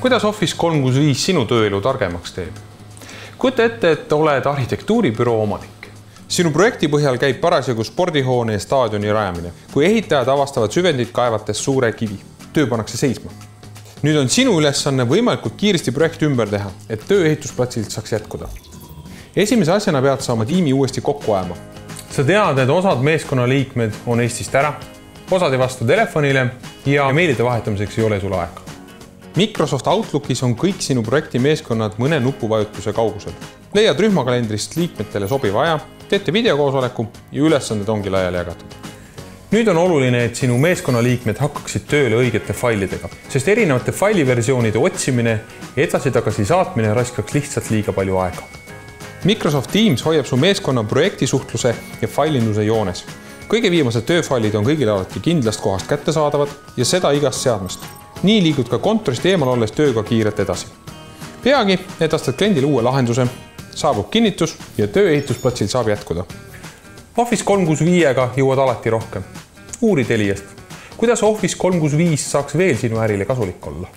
Kuidas Office 365 sinu tööelu targemaks teeb? Kujuta ette, et oled arhitektuuribüroo omanik. Sinu projekti põhjal käib parasjagu spordihoone ja staadioni rajamine, kui ehitajad avastavad süvendit kaevates suure kivi. Töö pannakse seisma. Nüüd on sinu ülesanne võimalikult kiiresti projekt ümber teha, et töö ehitusplatsilt saaks jätkuda. Esimese asjana pead sa oma tiimi uuesti kokku ajama. Sa tead, et osad meeskonnaliikmed on Eestist ära, osad ei vasta telefonile ja meilide vahetamiseks ei ole sul aega. Microsoft Outlookis on kõik sinu projekti meeskonnad mõne nupuvajutuse kaugusel. Leiad rühmakalendrist liikmetele sobiva aja, teete videokoosoleku ja ülesanded ongi laiali jagatud. Nüüd on oluline, et sinu meeskonnaliikmed hakkaksid tööle õigete failidega, sest erinevate failiversioonide otsimine ja edasi-tagasi saatmine raskaks lihtsalt liiga palju aega. Microsoft Teams hoiab su meeskonna projektisuhtluse ja failinduse joones. Kõige viimased tööfailid on kõigile alati kindlast kohast kättesaadavad ja seda igast seadmest. Nii liigud ka kontorist eemal olles tööga kiirelt edasi. Peagi edastad kliendile uue lahenduse, saabub kinnitus ja töö ehitusplatsil saab jätkuda. Office 365-ga jõuad alati rohkem. Uuri Teliast, kuidas Office 365 saaks veel sinu ärile kasulik olla?